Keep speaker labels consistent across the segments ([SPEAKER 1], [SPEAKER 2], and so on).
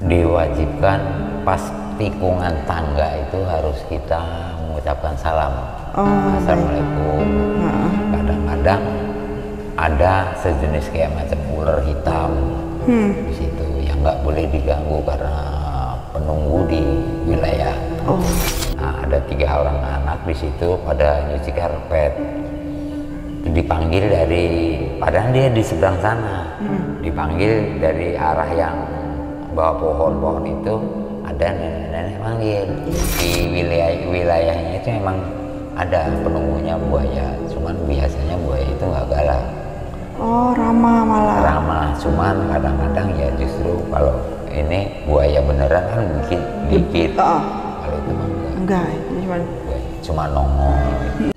[SPEAKER 1] Diwajibkan pas tikungan tangga itu harus kita mengucapkan salam. Assalamualaikum. Kadang-kadang ada sejenis kayak macam ular hitam di situ yang nggak boleh diganggu karena penunggu di wilayah. Nah, ada 3 orang anak di situ pada nyuci karpet. Dipanggil dari, padahal dia di seberang sana, dipanggil dari arah yang bawah pohon-pohon itu, ada nenek-nenek manggil. Di wilayahnya itu memang ada penunggunya buaya, cuman biasanya buaya itu nggak galak.
[SPEAKER 2] Oh, ramah malah.
[SPEAKER 1] Ramah, cuman kadang-kadang ya justru kalau ini buaya beneran kan mungkin dikit. Kalau itu mah
[SPEAKER 2] Enggak,
[SPEAKER 1] cuma nongol.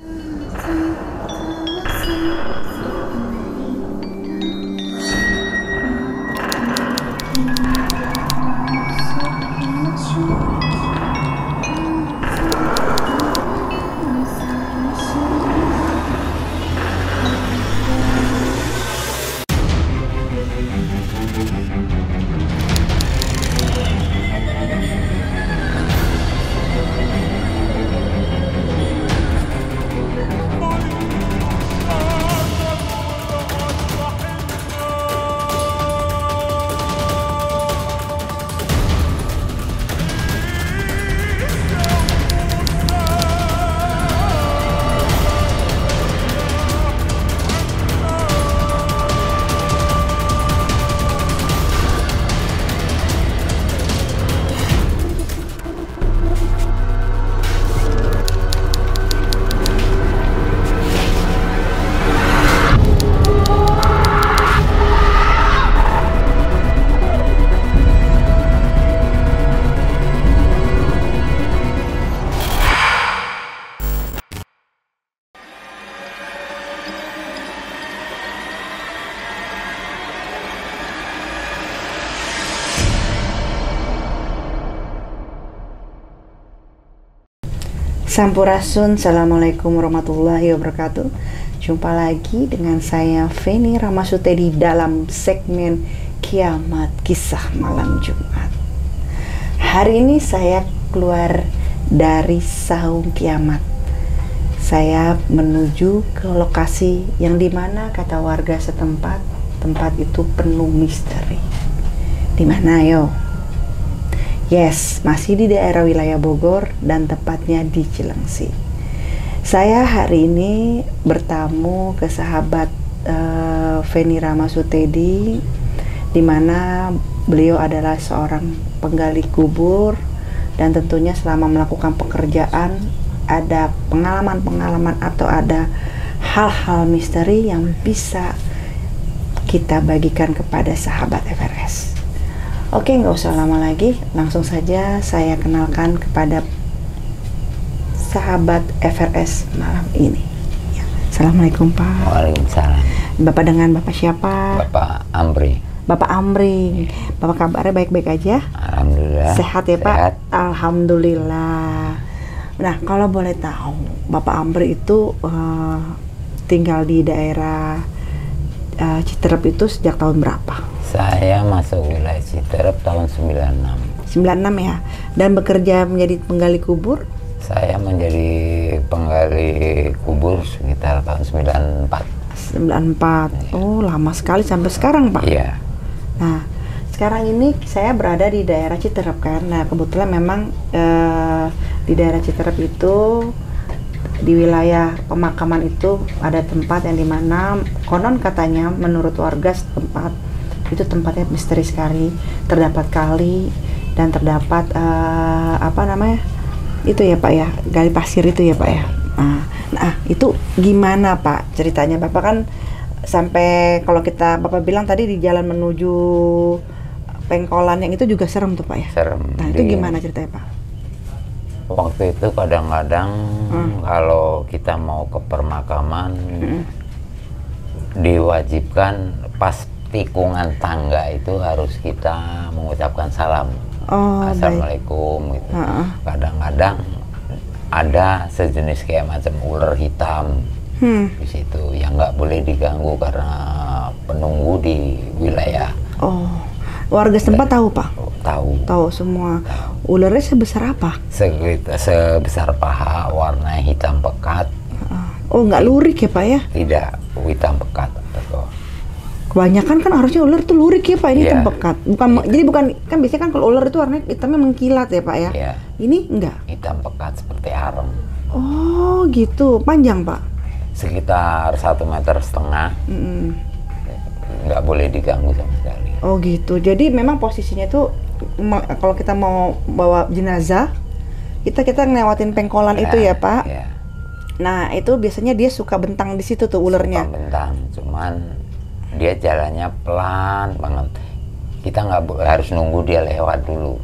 [SPEAKER 2] Sampurasun, Assalamualaikum warahmatullahi wabarakatuh. Jumpa lagi dengan saya Feni Ramasutedi dalam segmen Kiamat Kisah Malam Jumat. Hari ini saya keluar dari Saung Kiamat. Saya menuju ke lokasi yang dimana kata warga setempat, tempat itu penuh misteri. Di mana yo? Yes, masih di daerah wilayah Bogor dan tepatnya di Cilengsi. Saya hari ini bertamu ke sahabat Feni Ramasutedi, di mana beliau adalah seorang penggali kubur dan tentunya selama melakukan pekerjaan ada pengalaman-pengalaman atau ada hal-hal misteri yang bisa kita bagikan kepada sahabat FRS. Oke, nggak usah lama lagi, langsung saja saya kenalkan kepada sahabat FRS malam ini. Ya. Assalamualaikum Pak.
[SPEAKER 1] Waalaikumsalam.
[SPEAKER 2] Bapak dengan Bapak siapa?
[SPEAKER 1] Bapak Amri.
[SPEAKER 2] Bapak Amri. Bapak kabarnya baik-baik aja?
[SPEAKER 1] Alhamdulillah.
[SPEAKER 2] Sehat ya Pak?
[SPEAKER 1] Sehat.
[SPEAKER 2] Alhamdulillah. Nah, kalau boleh tahu, Bapak Amri itu tinggal di daerah Citerep itu sejak tahun berapa?
[SPEAKER 1] Saya masuk wilayah Citerep tahun 96.
[SPEAKER 2] 96 ya. Dan bekerja menjadi penggali kubur?
[SPEAKER 1] Saya menjadi penggali kubur sekitar tahun 94.
[SPEAKER 2] 94.
[SPEAKER 1] Ya.
[SPEAKER 2] Oh, lama sekali sampai sekarang, Pak.
[SPEAKER 1] Iya.
[SPEAKER 2] Nah, sekarang ini saya berada di daerah Citerep kan. Nah, kebetulan memang di daerah Citerep itu di wilayah pemakaman itu ada tempat yang dimana konon katanya menurut warga setempat itu tempatnya misteri sekali, terdapat kali dan terdapat apa namanya itu ya Pak ya, gali pasir itu ya Pak ya. Nah itu gimana Pak ceritanya? Bapak kan sampai kalau kita Bapak bilang tadi di jalan menuju Pengkolan yang itu juga serem tuh Pak ya.
[SPEAKER 1] Serem.
[SPEAKER 2] Nah itu gimana ceritanya Pak?
[SPEAKER 1] Waktu itu kadang-kadang kalau kita mau ke permakaman diwajibkan pas tikungan tangga itu harus kita mengucapkan salam. Assalamualaikum gitu. Kadang-kadang ada sejenis kayak macam ular hitam di situ yang nggak boleh diganggu karena penunggu di wilayah.
[SPEAKER 2] Warga setempat tahu Pak?
[SPEAKER 1] Tahu.
[SPEAKER 2] Tahu semua. Ularnya sebesar apa?
[SPEAKER 1] Sebesar paha, warna hitam pekat.
[SPEAKER 2] Oh, nggak lurik ya Pak ya?
[SPEAKER 1] Tidak, hitam pekat. Betul.
[SPEAKER 2] Kebanyakan kan harusnya ular tuh lurik ya Pak, ini
[SPEAKER 1] Iya.
[SPEAKER 2] hitam pekat. Bukan, jadi bukan, kan biasanya kan kalau ular itu warnanya hitamnya mengkilat ya Pak ya?
[SPEAKER 1] Iya.
[SPEAKER 2] Ini enggak?
[SPEAKER 1] Hitam pekat seperti arem.
[SPEAKER 2] Oh gitu, panjang Pak?
[SPEAKER 1] Sekitar 1,5 meter. Nggak boleh diganggu sama sekali.
[SPEAKER 2] Oh gitu, jadi memang posisinya tuh kalau kita mau bawa jenazah, kita ngelewatin pengkolan itu ya Pak?
[SPEAKER 1] Iya.
[SPEAKER 2] Nah itu biasanya dia suka bentang di situ tuh ulernya.
[SPEAKER 1] Suka bentang, cuman dia jalannya pelan banget. Kita nggak harus nunggu dia lewat dulu.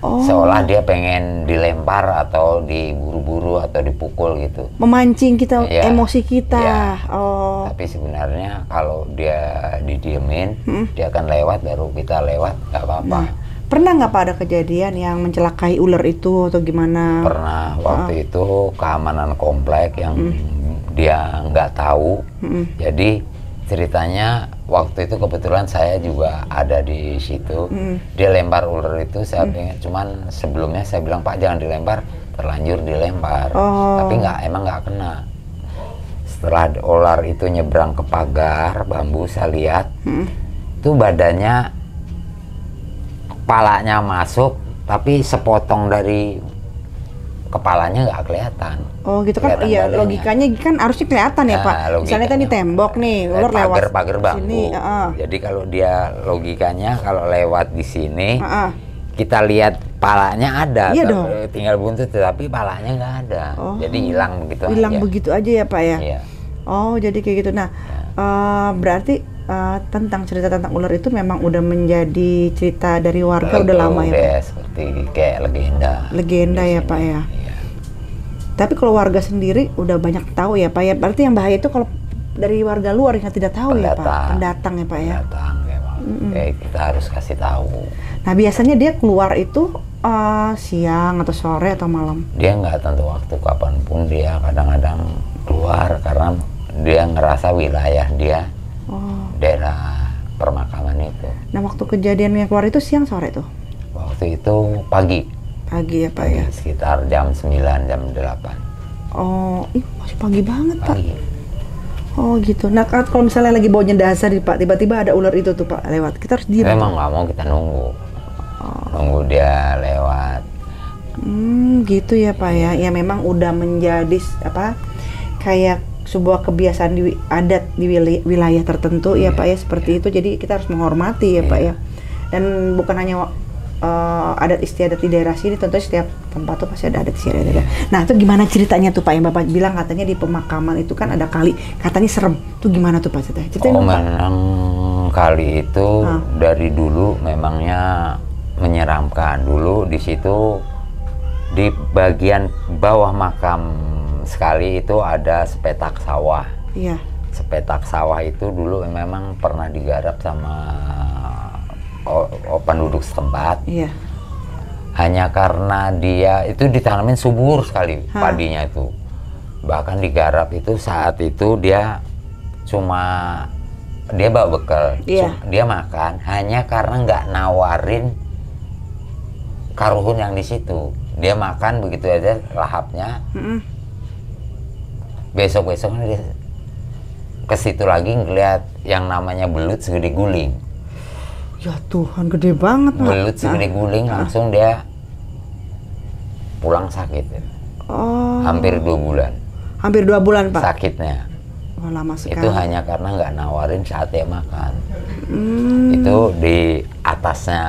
[SPEAKER 2] Oh.
[SPEAKER 1] Seolah dia pengen dilempar atau diburu-buru atau dipukul gitu.
[SPEAKER 2] Memancing kita,
[SPEAKER 1] Iya.
[SPEAKER 2] emosi kita.
[SPEAKER 1] Iya.
[SPEAKER 2] Oh.
[SPEAKER 1] Tapi sebenarnya kalau dia didiemin, dia akan lewat, baru kita lewat, nggak apa-apa.
[SPEAKER 2] Nah, pernah nggak Pak ada kejadian yang mencelakai ular itu atau gimana?
[SPEAKER 1] Pernah waktu itu keamanan komplek yang dia nggak tahu. Jadi ceritanya waktu itu kebetulan saya juga ada di situ. Dia lempar ular itu, saya pengen, cuman sebelumnya saya bilang Pak jangan dilempar, terlanjur dilempar.
[SPEAKER 2] Oh.
[SPEAKER 1] Tapi emang nggak kena. Setelah ular itu nyebrang ke pagar bambu, saya lihat itu badannya, kepalanya masuk, tapi sepotong dari kepalanya nggak kelihatan.
[SPEAKER 2] Oh gitu kan,
[SPEAKER 1] Kelihatan
[SPEAKER 2] iya
[SPEAKER 1] badannya.
[SPEAKER 2] logikanya kan harusnya kelihatan ya
[SPEAKER 1] Nah,
[SPEAKER 2] Pak. Misalnya tadi
[SPEAKER 1] logikanya.
[SPEAKER 2] tembok nih, ular lewat
[SPEAKER 1] pagar bambu.
[SPEAKER 2] sini.
[SPEAKER 1] Jadi kalau dia logikanya kalau lewat di sini,
[SPEAKER 2] Heeh.
[SPEAKER 1] kita lihat palanya ada,
[SPEAKER 2] Iya dong.
[SPEAKER 1] tinggal buntut, tapi palanya nggak ada.
[SPEAKER 2] Oh.
[SPEAKER 1] Jadi hilang begitu
[SPEAKER 2] Hilang
[SPEAKER 1] aja.
[SPEAKER 2] begitu aja ya Pak ya?
[SPEAKER 1] Iya.
[SPEAKER 2] Oh jadi kayak gitu. Nah berarti tentang cerita tentang ular itu memang udah menjadi cerita dari warga udah lama ya Pak?
[SPEAKER 1] Udah seperti kayak legenda.
[SPEAKER 2] Legenda ya Pak ya?
[SPEAKER 1] Iya.
[SPEAKER 2] Tapi kalau warga sendiri udah banyak tahu ya Pak ya? Berarti yang bahaya itu kalau dari warga luar yang tidak tahu ya Pak? Pendatang ya Pak ya?
[SPEAKER 1] Pendatang memang. Kita harus kasih tahu.
[SPEAKER 2] Nah biasanya dia keluar itu siang atau sore atau malam?
[SPEAKER 1] Dia nggak tentu waktu, kapanpun dia kadang-kadang keluar karena dia ngerasa wilayah dia daerah permakaman itu.
[SPEAKER 2] Nah waktu kejadian yang keluar itu siang sore tuh?
[SPEAKER 1] Waktu itu pagi.
[SPEAKER 2] Pagi ya Pak ya?
[SPEAKER 1] Sekitar jam 9, jam 8.
[SPEAKER 2] Oh, masih pagi banget Pak.
[SPEAKER 1] Pagi.
[SPEAKER 2] Oh gitu. Nah kalau misalnya lagi bawa jenazah nih Pak, tiba-tiba ada ular itu tuh Pak lewat, kita harus diam.
[SPEAKER 1] Memang nggak mau, kita nunggu. Nunggu dia lewat.
[SPEAKER 2] Gitu ya Pak ya. Ya memang udah menjadi kayak sebuah kebiasaan adat di wilayah tertentu ya Pak ya, seperti itu. Jadi kita harus menghormati ya Pak ya. Dan bukan hanya adat istiadat di daerah sini, tentunya setiap tempat tuh pasti ada adat istiadat. Nah itu gimana ceritanya tuh Pak yang Bapak bilang katanya di pemakaman itu kan ada kali, katanya serem. Tuh gimana tuh Pak ceritanya? Ceritain dong, Pak.
[SPEAKER 1] Memang kali itu dari dulu memangnya menyeramkan. Dulu di situ di bagian bawah makam sekali itu ada sepetak sawah.
[SPEAKER 2] Iya.
[SPEAKER 1] Sepetak sawah itu dulu memang pernah digarap sama penduduk setempat.
[SPEAKER 2] Iya.
[SPEAKER 1] Hanya karena dia itu ditanamin subur sekali padinya itu. Bahkan digarap itu saat itu dia bawa bekal.
[SPEAKER 2] Iya.
[SPEAKER 1] Dia makan hanya karena nggak nawarin karuhun yang di situ. Dia makan begitu aja lahapnya. Besok-besoknya dia ke situ lagi ngeliat yang namanya belut segede guling.
[SPEAKER 2] Ya Tuhan, gede banget Pak.
[SPEAKER 1] Belut segede guling, langsung dia pulang sakit.
[SPEAKER 2] Oh.
[SPEAKER 1] Hampir 2 bulan.
[SPEAKER 2] Hampir 2 bulan Pak.
[SPEAKER 1] Sakitnya.
[SPEAKER 2] Wah, lama sekali.
[SPEAKER 1] Itu hanya karena nggak nawarin saat dia makan. Itu di atasnya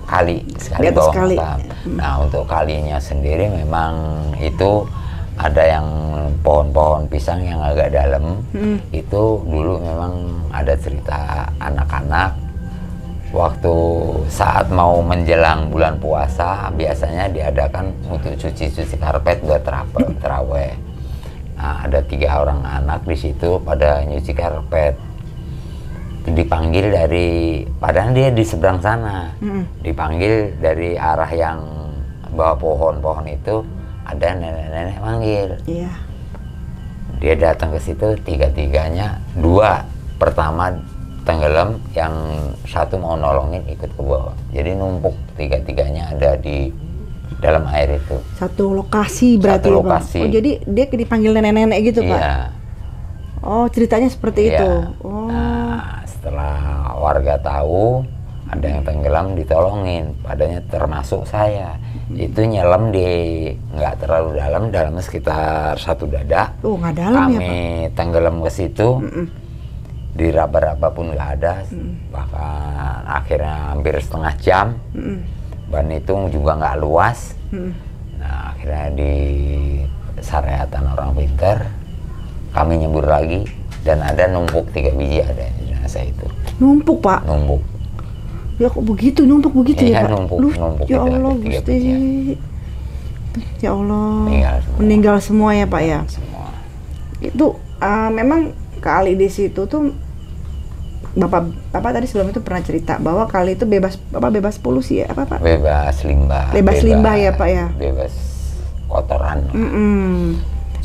[SPEAKER 1] kali, sekali
[SPEAKER 2] Di atas
[SPEAKER 1] bawah
[SPEAKER 2] kali.
[SPEAKER 1] makam. Nah untuk kalinya sendiri memang itu ada yang pohon-pohon pisang yang agak dalam. Itu dulu memang ada cerita anak-anak waktu saat mau menjelang bulan puasa biasanya diadakan untuk cuci-cuci karpet buat terawih. Nah, ada 3 orang anak di situ pada nyuci karpet. Dipanggil dari, padahal dia di seberang sana. Dipanggil dari arah yang bawah pohon-pohon itu, ada nenek-nenek manggil.
[SPEAKER 2] Iya.
[SPEAKER 1] Dia datang ke situ, 3-3-nya, 2 pertama tenggelam, yang satu mau nolongin ikut ke bawah. Jadi numpuk tiga-tiganya ada di dalam air itu.
[SPEAKER 2] Satu lokasi berarti.
[SPEAKER 1] Satu lokasi.
[SPEAKER 2] Pak? Oh jadi dia dipanggil nenek-nenek gitu Pak?
[SPEAKER 1] Iya.
[SPEAKER 2] Oh ceritanya seperti
[SPEAKER 1] Iya.
[SPEAKER 2] itu. Oh.
[SPEAKER 1] Nah, setelah warga tahu ada yang tenggelam ditolongin, padanya termasuk saya. Itu nyelam di nggak terlalu dalam, dalamnya sekitar 1 dada.
[SPEAKER 2] Oh nggak dalam ya Pak?
[SPEAKER 1] Kami tenggelam ke situ. Diraba-raba pun nggak ada, bahkan akhirnya hampir setengah jam. Ban itu juga nggak luas. Nah akhirnya di Sareatan Orang Pintar kami nyebur lagi, dan ada numpuk 3 biji ada di jenazah itu.
[SPEAKER 2] Numpuk Pak?
[SPEAKER 1] Numpuk.
[SPEAKER 2] Ya kok begitu, numpuk begitu
[SPEAKER 1] Iya,
[SPEAKER 2] ya Pak?
[SPEAKER 1] numpuk
[SPEAKER 2] Ya
[SPEAKER 1] itu
[SPEAKER 2] Allah
[SPEAKER 1] ada 3
[SPEAKER 2] Gusti.
[SPEAKER 1] biji.
[SPEAKER 2] Ya Allah.
[SPEAKER 1] Meninggal semua.
[SPEAKER 2] Meninggal semua ya Pak ya?
[SPEAKER 1] Semua.
[SPEAKER 2] Itu memang kali di situ tuh Bapak tadi sebelum itu pernah cerita bahwa kali itu bebas polusi ya apa Pak?
[SPEAKER 1] Bebas limbah.
[SPEAKER 2] Bebas limbah ya Pak ya?
[SPEAKER 1] Bebas kotoran.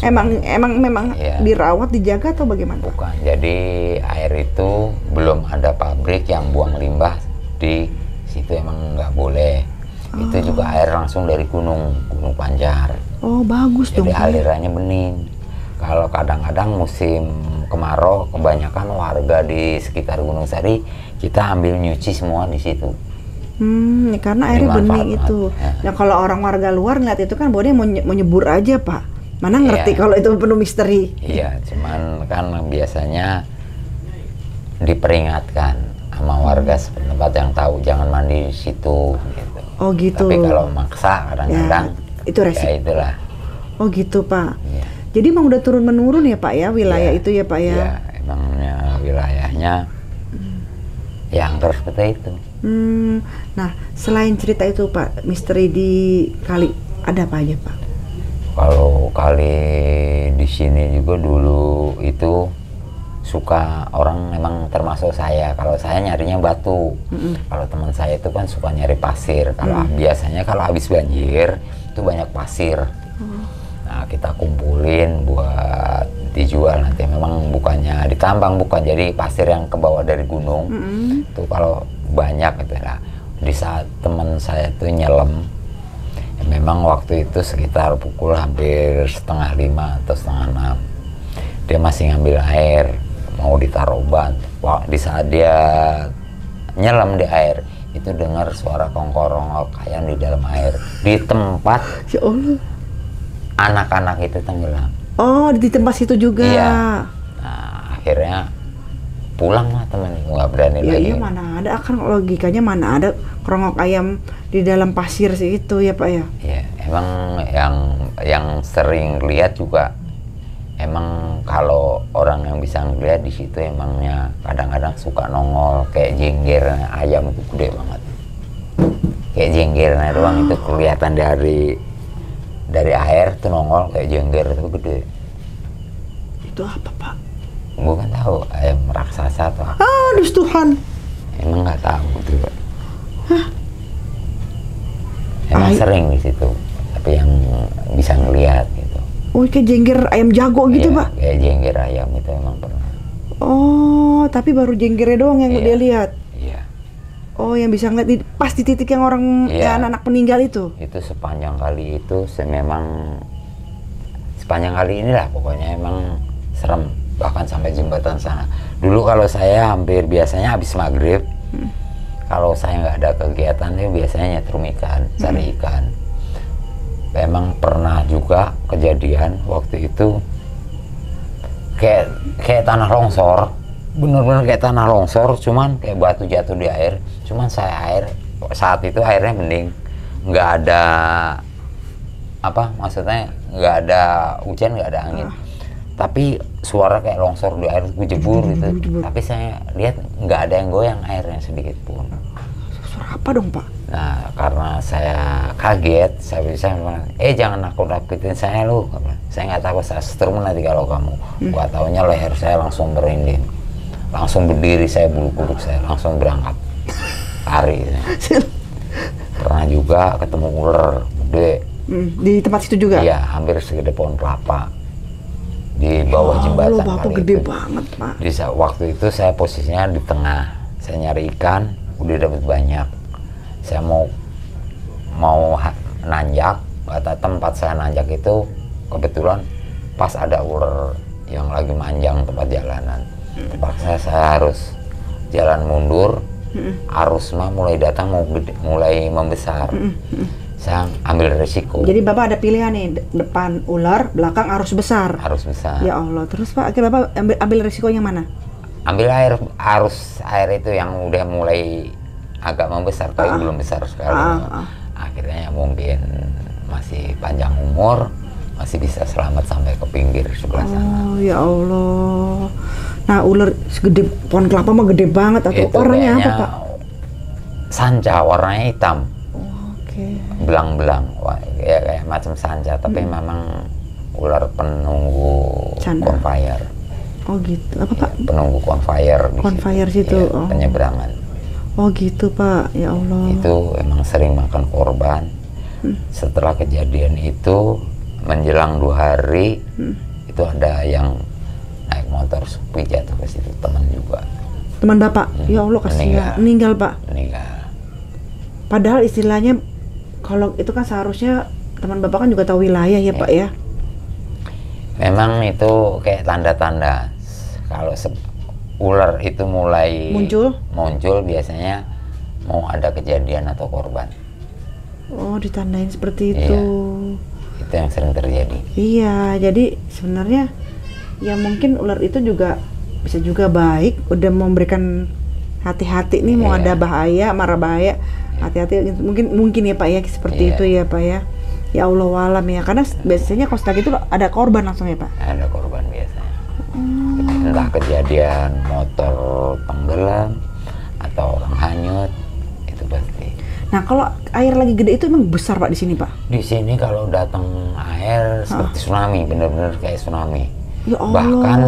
[SPEAKER 2] Memang
[SPEAKER 1] Iya.
[SPEAKER 2] dirawat, dijaga atau bagaimana?
[SPEAKER 1] Bukan. Jadi air itu belum ada pabrik yang buang limbah di situ, emang nggak boleh. Itu juga air langsung dari Gunung Pancar.
[SPEAKER 2] Oh bagus dong.
[SPEAKER 1] Jadi alirannya bening. Kalau kadang-kadang musim kemarau, kebanyakan warga di sekitar Gunung Sari kita ambil nyuci semua di situ.
[SPEAKER 2] Karena airnya bening itu.
[SPEAKER 1] Ya.
[SPEAKER 2] Nah kalau orang warga luar ngeliat itu kan bodohnya mau nyebur aja Pak. Mana ngerti
[SPEAKER 1] Iya.
[SPEAKER 2] kalau itu penuh misteri.
[SPEAKER 1] Iya, cuman kan biasanya diperingatkan sama warga setempat yang tahu jangan mandi di situ gitu.
[SPEAKER 2] Oh gitu.
[SPEAKER 1] Tapi kalau maksa kadang-kadang
[SPEAKER 2] itu resiko.
[SPEAKER 1] ya itulah.
[SPEAKER 2] Oh gitu Pak.
[SPEAKER 1] Iya.
[SPEAKER 2] Jadi emang udah turun menurun ya Pak ya wilayah
[SPEAKER 1] Iya.
[SPEAKER 2] itu ya Pak ya.
[SPEAKER 1] Iya, emangnya wilayahnya yang terus seperti itu.
[SPEAKER 2] Nah selain cerita itu Pak, misteri di kali ada apa aja Pak?
[SPEAKER 1] Kalau kali di sini juga dulu itu suka orang, memang termasuk saya. Kalau saya nyarinya batu. Kalau teman saya itu kan suka nyari pasir. Kalau biasanya kalau habis banjir itu banyak pasir. Nah kita kumpulin buat dijual nanti. Memang bukannya ditambang, bukan, jadi pasir yang ke bawah dari gunung. Itu kalau banyak gitu lah. Di saat teman saya itu nyelam, ya memang waktu itu sekitar pukul hampir 4:30 atau 5:30. Dia masih ngambil air, mau ditaruh ban. Wah, di saat dia nyelam di air, itu dengar suara kongkorong kayak di dalam air. Di tempat
[SPEAKER 2] Ya Allah.
[SPEAKER 1] anak-anak itu tenggelam.
[SPEAKER 2] Oh di tempat situ juga.
[SPEAKER 1] Iya. Nah, akhirnya pulang lah temen, nggak berani
[SPEAKER 2] Ya
[SPEAKER 1] lagi.
[SPEAKER 2] iya mana ada, kan logikanya mana ada kerongok ayam di dalam pasir sih itu ya Pak ya.
[SPEAKER 1] Ya, emang yang sering lihat juga, emang kalau orang yang bisa ngeliat di situ emangnya kadang-kadang suka nongol kayak jengger ayam itu gede banget. Kayak jenggernya doang itu kelihatan dari air tuh nongol kayak jengger itu gede.
[SPEAKER 2] Itu apa Pak?
[SPEAKER 1] Bukan tahu ayam raksasa atau apa.
[SPEAKER 2] Aduh Tuhan.
[SPEAKER 1] Emang nggak tahu tuh Pak. Emang sering di situ, tapi yang bisa ngelihat gitu.
[SPEAKER 2] Oh kayak jengger ayam jago gitu
[SPEAKER 1] Iya,
[SPEAKER 2] Pak.
[SPEAKER 1] kayak jengger ayam itu emang pernah.
[SPEAKER 2] Oh tapi baru jenggernya doang yang
[SPEAKER 1] Iya.
[SPEAKER 2] dia lihat.
[SPEAKER 1] Iya.
[SPEAKER 2] Oh yang bisa ngeliat pas di titik yang orang
[SPEAKER 1] Iya.
[SPEAKER 2] anak-anak peninggal itu.
[SPEAKER 1] Itu sepanjang kali itu memang sepanjang kali inilah pokoknya emang serem, bahkan sampai jembatan sana. Dulu kalau saya hampir biasanya habis maghrib, kalau saya nggak ada kegiatan itu biasanya nyetrum ikan, cari ikan. Memang pernah juga kejadian waktu itu kayak tanah longsor, bener-bener kayak tanah longsor, cuman kayak batu jatuh di air. Cuman saat itu airnya bening, nggak ada maksudnya nggak ada hujan, nggak ada angin. Tapi suara kayak longsor di air, gue jebur gitu. Tapi saya lihat nggak ada yang goyang airnya sedikit pun.
[SPEAKER 2] Suara apa dong Pak?
[SPEAKER 1] Nah karena saya kaget, saya bisa bilang, jangan nakut-nakutin saya lu. Saya nggak takut, saya setrum nanti kalau kamu. Gua taunya leher saya langsung merinding, langsung berdiri, saya bulu-bulu saya langsung berangkat lari. Pernah juga ketemu ular gede.
[SPEAKER 2] Di tempat situ juga?
[SPEAKER 1] Iya, hampir segede pohon kelapa. di bawah jembatan.
[SPEAKER 2] Bapak gede banget, Pak.
[SPEAKER 1] Di waktu itu saya posisinya di tengah, saya nyari ikan, udah dapat banyak. Saya mau nanjak, kata tempat saya nanjak itu kebetulan pas ada ular yang lagi manjang tempat jalanan. Terpaksa saya harus jalan mundur, arus mah mulai datang mulai membesar. Saya ambil resiko.
[SPEAKER 2] Jadi Bapak ada pilihan nih, depan ular, belakang arus besar.
[SPEAKER 1] Arus besar.
[SPEAKER 2] Ya Allah, terus Pak, akhirnya Bapak ambil resiko yang mana?
[SPEAKER 1] Ambil arus air itu yang udah mulai agak membesar, tapi belum besar sekali. Akhirnya ya mungkin masih panjang umur, masih bisa selamat sampai ke pinggir sebelah sana.
[SPEAKER 2] Oh ya Allah. Nah ular segede pohon kelapa mah gede banget, atau
[SPEAKER 1] itu
[SPEAKER 2] warnanya apa Pak?
[SPEAKER 1] Sanca, warnanya hitam.
[SPEAKER 2] Oke.
[SPEAKER 1] Belang-belang, ya kayak macam sanca, tapi memang ular penunggu conveyor.
[SPEAKER 2] Oh gitu, apa Pak?
[SPEAKER 1] Ya, penunggu conveyor.
[SPEAKER 2] Conveyor situ.
[SPEAKER 1] Ya, penyeberangan.
[SPEAKER 2] Oh gitu Pak, ya Allah.
[SPEAKER 1] Itu emang sering makan korban. Setelah kejadian itu menjelang 2 hari, itu ada yang naik motor sepi jatuh ke situ, teman juga.
[SPEAKER 2] Teman Bapak? Ya Allah, kasihan. Meninggal Pak?
[SPEAKER 1] Meninggal.
[SPEAKER 2] Padahal istilahnya kalau itu kan seharusnya teman Bapak kan juga tahu wilayah ya Pak ya?
[SPEAKER 1] Memang itu kayak tanda-tanda kalau ular itu mulai muncul biasanya mau ada kejadian atau korban.
[SPEAKER 2] Oh, ditandain seperti itu.
[SPEAKER 1] Iya, itu yang sering terjadi.
[SPEAKER 2] Iya, jadi sebenarnya ya mungkin ular itu juga bisa juga baik, udah memberikan hati-hati nih, mau ada bahaya, marah bahaya, hati-hati. Mungkin ya Pak ya, seperti itu ya Pak ya. Ya Allah walam ya, karena biasanya kalau sedang itu ada korban langsung ya Pak?
[SPEAKER 1] Ada korban biasanya. Entah kejadian motor tenggelam atau orang hanyut, itu pasti.
[SPEAKER 2] Nah kalau air lagi gede itu emang besar Pak di sini Pak?
[SPEAKER 1] Di sini kalau datang air seperti tsunami, benar-benar kayak tsunami.
[SPEAKER 2] Ya Allah.
[SPEAKER 1] Bahkan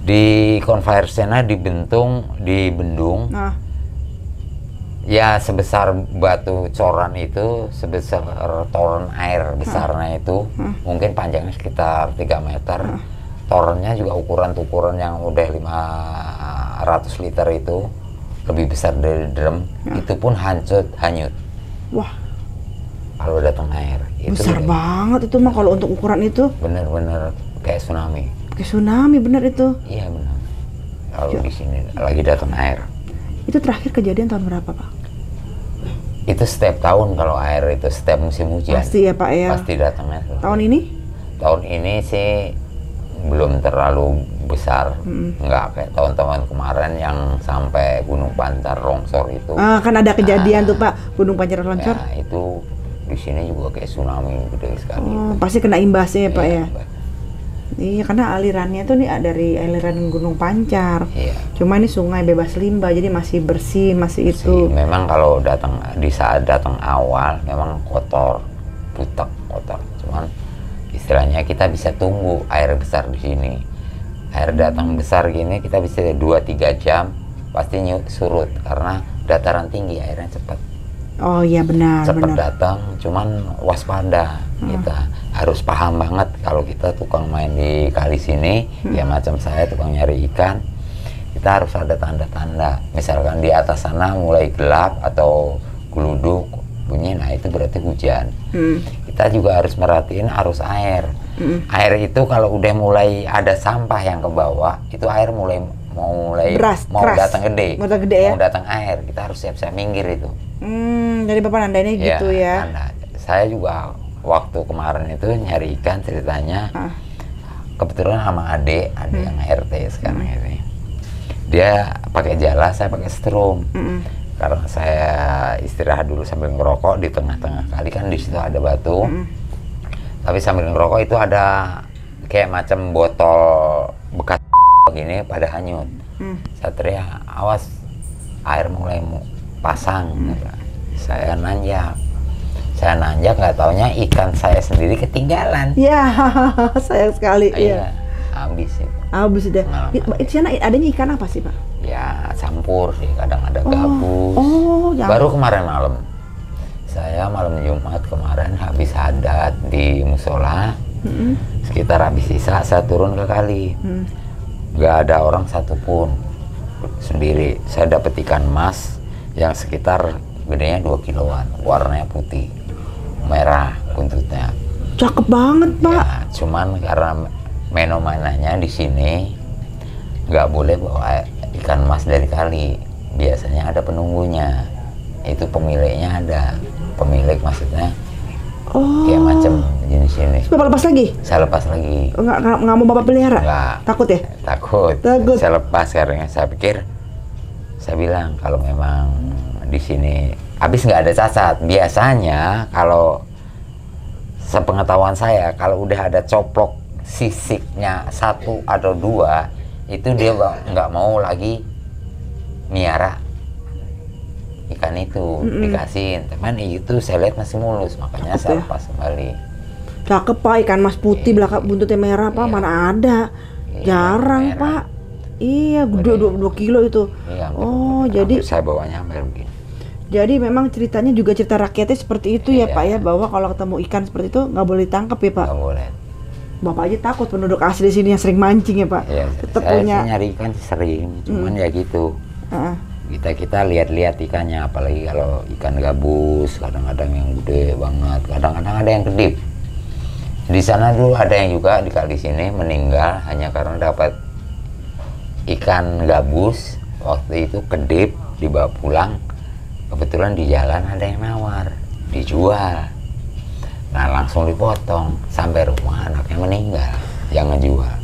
[SPEAKER 1] di conveyor sana di bendung, ya sebesar batu coran itu, sebesar toren air besarnya itu, mungkin panjangnya sekitar 3 meter. Torennya juga ukuran yang udah 500 liter itu, lebih besar dari drum, itu pun hanyut. Wah, kalau datang air itu
[SPEAKER 2] besar banget itu mah kalau untuk ukuran itu.
[SPEAKER 1] Bener-bener kayak tsunami.
[SPEAKER 2] Kayak tsunami bener itu.
[SPEAKER 1] Iya benar. Kalau di sini lagi datang air.
[SPEAKER 2] Itu terakhir kejadian tahun berapa Pak?
[SPEAKER 1] Itu setiap tahun kalau air itu setiap musim hujan.
[SPEAKER 2] Pasti ya Pak ya.
[SPEAKER 1] Pasti datangnya.
[SPEAKER 2] Tahun ini?
[SPEAKER 1] Tahun ini sih belum terlalu besar, nggak kayak tahun-tahun kemarin yang sampai Gunung Pancar longsor itu.
[SPEAKER 2] Kan ada kejadian tuh Pak, Gunung Pancar longsor.
[SPEAKER 1] Ya, itu di sini juga kayak tsunami gede sekali.
[SPEAKER 2] Pasti kena imbasnya ya Pak ya.
[SPEAKER 1] Imbas.
[SPEAKER 2] Iya, karena alirannya tuh nih dari aliran Gunung Pancar.
[SPEAKER 1] Iya.
[SPEAKER 2] Cuma ini sungai bebas limbah, jadi masih bersih, masih itu.
[SPEAKER 1] Memang kalau di saat datang awal memang kotor, butek kotor. Cuman istilahnya kita bisa tunggu air besar di sini. Air datang besar gini kita bisa 2-3 jam pasti surut karena dataran tinggi airnya cepat.
[SPEAKER 2] Oh iya benar.
[SPEAKER 1] Cepat datang, cuman waspada. Kita harus paham banget kalau kita tukang main di kali sini, ya macam saya tukang nyari ikan, kita harus ada tanda-tanda. Misalkan di atas sana mulai gelap atau geluduk bunyi, nah itu berarti hujan. Kita juga harus merhatiin arus air. Air itu kalau udah mulai ada sampah yang ke bawah, itu air mau datang gede, mau datang air, kita harus siap-siap minggir itu.
[SPEAKER 2] Jadi Bapak nandainnya gitu ya?
[SPEAKER 1] Nanda. Saya juga waktu kemarin itu nyari ikan ceritanya, kebetulan sama adik yang RT sekarang ini, dia pakai jala, saya pakai strum. Karena saya istirahat dulu sambil ngerokok di tengah-tengah kali, kan di situ ada batu. Tapi sambil ngerokok itu ada kayak macam botol bekas begini pada hanyut. Saya teriak, awas air mulai pasang. Saya nanjak nggak taunya ikan saya sendiri ketinggalan.
[SPEAKER 2] Ya, sayang sekali.
[SPEAKER 1] Iya, habis itu.
[SPEAKER 2] Habis deh. Di sana adanya ikan apa sih Pak?
[SPEAKER 1] Ya campur sih, kadang ada gabus. Baru kemarin malam, saya malam Jumat kemarin habis hadat di musola, Sekitar habis sisa saya turun ke kali. Nggak ada orang satupun, sendiri. Saya dapat ikan mas yang sekitar gedenya 2 kiloan, warnanya putih, merah buntutnya.
[SPEAKER 2] Cakep banget, Pak.
[SPEAKER 1] Ya, cuman karena fenomenanya di sini nggak boleh bawa ikan mas dari kali. Biasanya ada penunggunya. Itu pemiliknya ada. Pemilik maksudnya kayak macam jenis ini.
[SPEAKER 2] Bapak lepas lagi?
[SPEAKER 1] Saya lepas lagi.
[SPEAKER 2] Nggak mau Bapak pelihara?
[SPEAKER 1] Nggak.
[SPEAKER 2] Takut ya?
[SPEAKER 1] Takut.
[SPEAKER 2] Takut.
[SPEAKER 1] Saya lepas karena saya pikir, saya bilang kalau memang di sini habis nggak ada cacat. Biasanya kalau sepengetahuan saya, kalau udah ada coplok sisiknya 1 atau 2, itu dia nggak mau lagi miara ikan itu. Dikasihin teman itu, saya lihat masih mulus, makanya
[SPEAKER 2] Cakep
[SPEAKER 1] saya
[SPEAKER 2] ya?
[SPEAKER 1] lepas kembali.
[SPEAKER 2] Cakep, Pak. Ikan mas putih belakang buntutnya merah, Pak.
[SPEAKER 1] Iya.
[SPEAKER 2] Mana ada?
[SPEAKER 1] Iya,
[SPEAKER 2] Jarang,
[SPEAKER 1] merah.
[SPEAKER 2] Pak. Iya, gede 2 kilo itu.
[SPEAKER 1] Iya,
[SPEAKER 2] Oh,
[SPEAKER 1] hampir
[SPEAKER 2] jadi
[SPEAKER 1] saya bawanya hampir begini.
[SPEAKER 2] jadi memang ceritanya juga cerita rakyatnya seperti itu ya,
[SPEAKER 1] Iya.
[SPEAKER 2] Pak ya, bahwa kalau ketemu ikan seperti itu nggak boleh ditangkap ya, Pak.
[SPEAKER 1] Nggak boleh.
[SPEAKER 2] Bapak aja takut, penduduk asli sini yang sering mancing ya, Pak.
[SPEAKER 1] Iya,
[SPEAKER 2] Tetap
[SPEAKER 1] saya
[SPEAKER 2] punya.
[SPEAKER 1] sih nyari ikan sering, cuman ya gitu.
[SPEAKER 2] Heeh.
[SPEAKER 1] Kita lihat-lihat ikannya, apalagi kalau ikan gabus, kadang-kadang yang gede banget, kadang-kadang ada yang kedip. Di sana dulu ada yang juga di kali sini meninggal hanya karena dapat ikan gabus, waktu itu kedip, dibawa pulang. Kebetulan di jalan ada yang nawar, dijual. Nah langsung dipotong, sampai rumah anaknya meninggal, yang ngejual.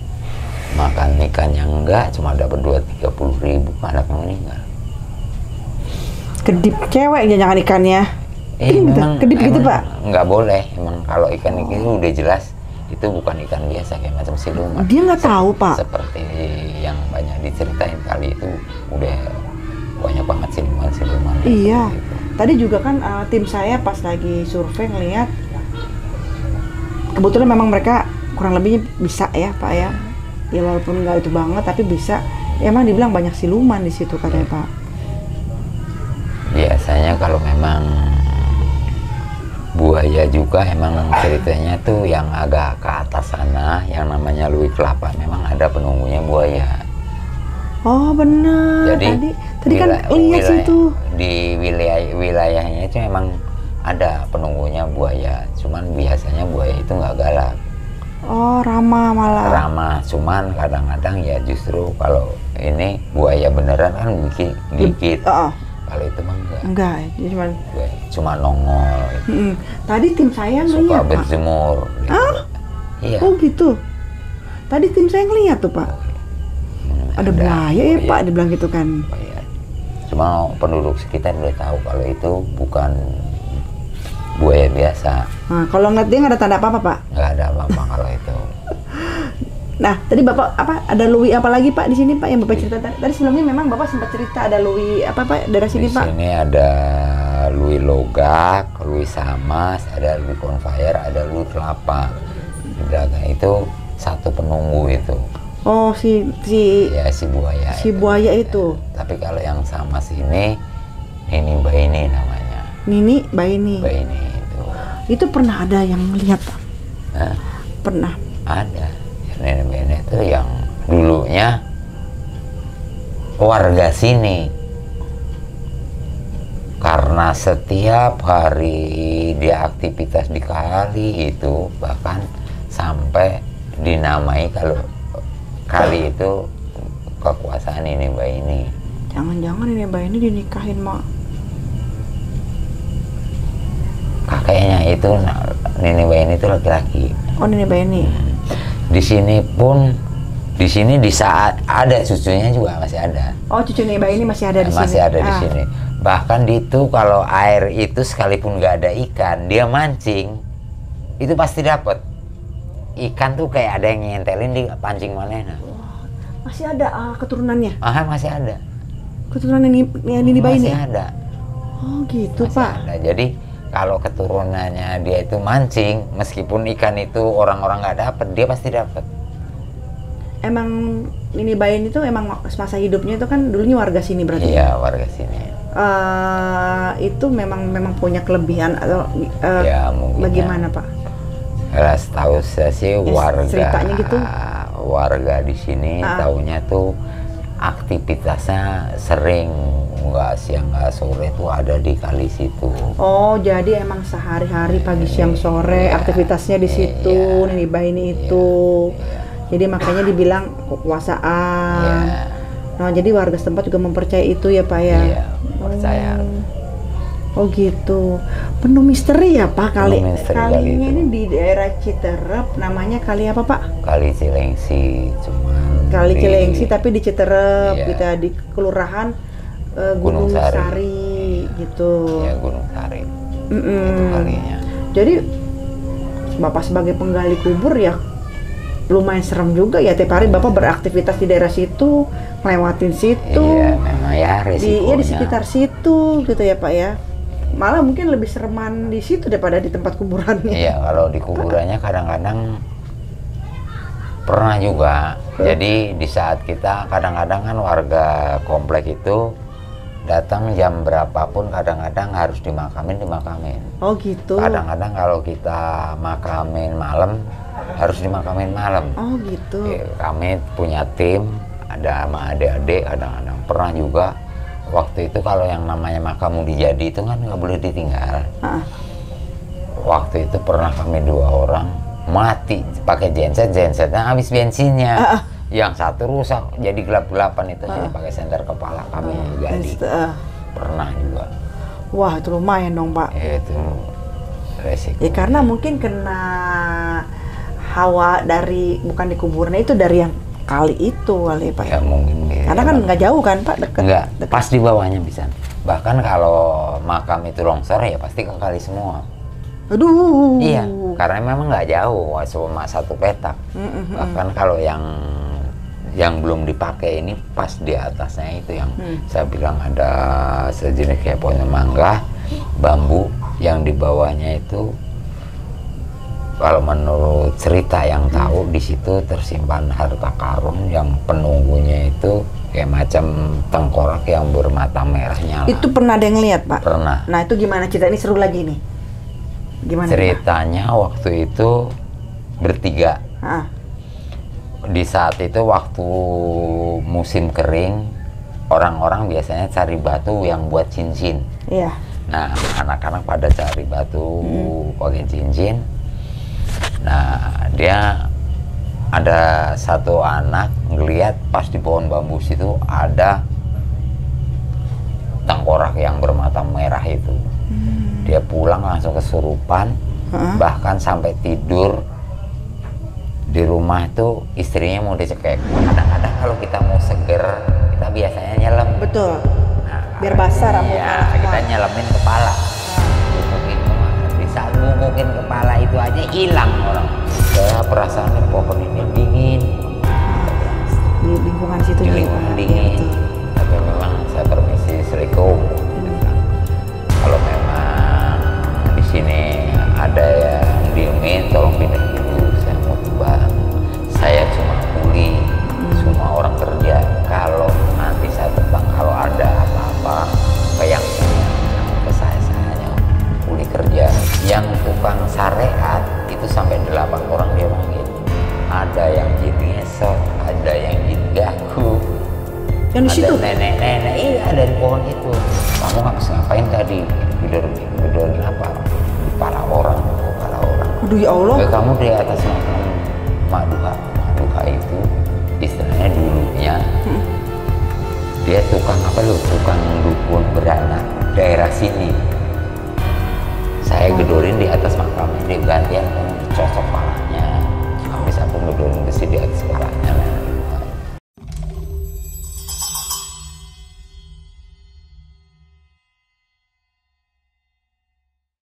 [SPEAKER 1] Makan ikannya enggak, cuma dapat 20-30 ribu, anaknya meninggal.
[SPEAKER 2] Kedip cewek jangan ikannya.
[SPEAKER 1] Memang,
[SPEAKER 2] Kedip gitu,
[SPEAKER 1] emang
[SPEAKER 2] Pak.
[SPEAKER 1] nggak boleh, emang kalau ikan itu udah jelas itu bukan ikan biasa kayak macam siluman.
[SPEAKER 2] Dia nggak tahu, Pak.
[SPEAKER 1] Seperti yang banyak diceritain kali itu udah banyak banget siluman.
[SPEAKER 2] Iya.
[SPEAKER 1] Gitu.
[SPEAKER 2] Tadi juga kan tim saya pas lagi survei ngelihat, kebetulan memang mereka kurang lebihnya bisa ya, Pak ya. Ya walaupun nggak itu banget tapi bisa. Ya, emang dibilang banyak siluman di situ katanya, Pak.
[SPEAKER 1] Biasanya kalau memang buaya juga emang ceritanya tuh yang agak ke atas sana yang namanya Lui Kelapa, memang ada penunggunya buaya.
[SPEAKER 2] Oh bener. Tadi kan lihat situ.
[SPEAKER 1] Di wilayahnya itu memang ada penunggunya buaya, cuman biasanya buaya itu nggak galak.
[SPEAKER 2] Oh ramah malah.
[SPEAKER 1] Ramah, cuman kadang-kadang ya justru kalau ini buaya beneran kan gigit. Kalau itu mah
[SPEAKER 2] enggak, ya
[SPEAKER 1] cuma nongol gitu.
[SPEAKER 2] Tadi tim saya
[SPEAKER 1] Suka
[SPEAKER 2] ngeliat, Pak.
[SPEAKER 1] berjemur gitu. Iya.
[SPEAKER 2] Oh gitu. Tadi tim saya ngeliat tuh, Pak. Ada buaya ya, Pak, dibilang gitu kan.
[SPEAKER 1] Buaya. Cuma penduduk sekitar udah tahu kalau itu bukan buaya biasa.
[SPEAKER 2] Nah, kalau ngeliat dia nggak ada tanda apa-apa, Pak?
[SPEAKER 1] Nggak ada apa-apa kalau itu.
[SPEAKER 2] Nah, tadi Bapak ada Lui apa lagi, Pak, di sini, Pak, yang Bapak cerita tadi? Tadi sebelumnya memang Bapak sempat cerita ada Lui apa, Pak, daerah sini, Pak?
[SPEAKER 1] Di sini ada Lui Logak, Lui Samas, ada Lui Conveyor, ada Lui Kelapa. Di belakang itu satu penunggu itu.
[SPEAKER 2] Oh, si
[SPEAKER 1] buaya.
[SPEAKER 2] Si buaya itu.
[SPEAKER 1] Tapi kalau yang Samas ini Baini namanya.
[SPEAKER 2] Nini Baini.
[SPEAKER 1] Baini itu.
[SPEAKER 2] Itu pernah ada yang lihat, Pak?
[SPEAKER 1] Hah?
[SPEAKER 2] Pernah.
[SPEAKER 1] Ada. Nenek Baini itu yang dulunya warga sini, karena setiap hari dia aktivitas di kali itu, bahkan sampai dinamai kalau kali itu kekuasaan ini Baini.
[SPEAKER 2] Jangan-jangan ini Baini dinikahin mak
[SPEAKER 1] kakeknya itu, Nenek Baini itu laki-laki.
[SPEAKER 2] Oh, Nenek Baini.
[SPEAKER 1] Di sini di saat ada cucunya juga masih ada.
[SPEAKER 2] Oh, cucu Nenek Baini masih ada di sini.
[SPEAKER 1] Masih ada di sini. Bahkan itu kalau air itu sekalipun nggak ada ikan, dia mancing itu pasti dapat. Ikan tuh kayak ada yang nyentelin di pancing manehna.
[SPEAKER 2] Masih ada keturunannya?
[SPEAKER 1] Masih ada.
[SPEAKER 2] Keturunan Nenek Baini?
[SPEAKER 1] Masih ada.
[SPEAKER 2] Oh gitu,
[SPEAKER 1] masih
[SPEAKER 2] Pak.
[SPEAKER 1] Ada. Jadi kalau keturunannya dia itu mancing, meskipun ikan itu orang-orang nggak dapat, dia pasti dapat.
[SPEAKER 2] Emang Nenek Baini itu emang semasa hidupnya itu kan dulunya warga sini berarti?
[SPEAKER 1] Iya, warga sini.
[SPEAKER 2] Itu memang punya kelebihan atau
[SPEAKER 1] ya, mungkin
[SPEAKER 2] bagaimana, Pak?
[SPEAKER 1] Kalau setahu saya sih
[SPEAKER 2] ceritanya gitu.
[SPEAKER 1] warga di sini taunya tuh aktivitasnya sering nggak siang nggak sore tuh ada di kali situ.
[SPEAKER 2] Oh, jadi emang sehari-hari pagi siang sore aktivitasnya di situ, nibah ini itu. Jadi makanya dibilang kekuasaan. Nah, jadi warga setempat juga mempercayai itu ya, Pak ya.
[SPEAKER 1] Iya, percaya.
[SPEAKER 2] Oh gitu, penuh misteri ya Pak. Kalinya ini di daerah Citerep, namanya kali apa Pak?
[SPEAKER 1] Kali Cilengsi, cuman
[SPEAKER 2] Kali Cilengsi tapi di Citerep, kita di kelurahan Gunung Sari gitu.
[SPEAKER 1] Ya, Gunung Sari. Itu kalinya.
[SPEAKER 2] Jadi Bapak sebagai penggali kubur ya lumayan serem juga ya, tiap hari Bapak beraktivitas di daerah situ, ngelewatin situ.
[SPEAKER 1] Iya, memang ya resikonya.
[SPEAKER 2] Di sekitar situ gitu ya Pak ya. Malah mungkin lebih sereman di situ daripada di tempat kuburannya.
[SPEAKER 1] Iya, kalau di kuburannya kadang-kadang pernah juga. Jadi di saat kita kadang-kadang kan warga komplek itu datang jam berapapun, kadang-kadang harus dimakamin.
[SPEAKER 2] Oh gitu.
[SPEAKER 1] Kadang-kadang kalau kita makamin malam harus dimakamin malam.
[SPEAKER 2] Oh gitu.
[SPEAKER 1] Kami punya tim, ada sama adik-adik, kadang-kadang pernah juga. Waktu itu kalau yang namanya makam dijadi itu kan nggak boleh ditinggal. Waktu itu pernah kami 2 orang mati pakai gensetnya habis bensinnya. Yang satu rusak jadi gelap-gelapan itu jadi pakai senter kepala kami gali. Pernah juga.
[SPEAKER 2] Wah, itu lumayan dong Pak.
[SPEAKER 1] Itu resiko.
[SPEAKER 2] Ya karena mungkin kena hawa dari bukan di kuburnya itu dari yang kali itu kali Pak.
[SPEAKER 1] Ya mungkin.
[SPEAKER 2] Karena kan nggak jauh kan Pak, dekat.
[SPEAKER 1] Nggak, pas di bawahnya bisa. Bahkan kalau makam itu longsor ya pasti ke kali semua.
[SPEAKER 2] Aduh.
[SPEAKER 1] Iya, karena memang nggak jauh, cuma 1 petak. Bahkan kalau yang belum dipakai ini pas di atasnya itu yang saya bilang ada sejenis kayak pohon mangga, bambu yang di bawahnya itu. Kalau menurut cerita yang tahu di situ tersimpan harta karun yang penunggunya itu kayak macam tengkorak yang bermata merah nyala.
[SPEAKER 2] Itu pernah ada yang lihat Pak?
[SPEAKER 1] Pernah.
[SPEAKER 2] Nah itu gimana cerita ini seru lagi nih? Gimana?
[SPEAKER 1] Ceritanya waktu itu bertiga. Di saat itu waktu musim kering, orang-orang biasanya cari batu yang buat cincin.
[SPEAKER 2] Iya.
[SPEAKER 1] Nah anak-anak pada cari batu pakai cincin. Nah, dia ada satu anak ngelihat pas di pohon bambu situ ada tengkorak yang bermata merah itu. Dia pulang langsung kesurupan, bahkan sampai tidur di rumah itu istrinya mau dicekek. Kadang-kadang kalau kita mau seger, kita biasanya nyelam.
[SPEAKER 2] Betul.
[SPEAKER 1] Nah,
[SPEAKER 2] biar basah rambut.
[SPEAKER 1] Iya, kita nyelemin kepala. Saat mungkin kepala itu aja hilang orang. Saya perasaannya pohon ini dingin.
[SPEAKER 2] Di lingkungan situ.
[SPEAKER 1] Di lingkungan dingin. Tapi memang saya permisi Assalamualaikum. Kalau memang di sini ada yang dingin, tolong pindah dulu. Saya mau terbang. Saya cuma kuli. Semua orang kerja. Kalau nanti saya terbang, kalau ada apa-apa, kayak ke saya hanya kuli kerja. Yang tukang syariat itu sampai 8 orang dia panggil. Ada yang jin ngesot, ada yang jin gaku.
[SPEAKER 2] Yang di situ?
[SPEAKER 1] Nenek-nenek, iya dari pohon itu. Kamu habis ngapain tadi? Tidur apa? Di kepala orang.
[SPEAKER 2] Aduh ya Allah.
[SPEAKER 1] Kamu di atas makam Mak Duha itu istilahnya dulunya. Dia tukang apa lu? Tukang dukun beranak daerah sini. Saya gedorin di atas makamnya, dia gantian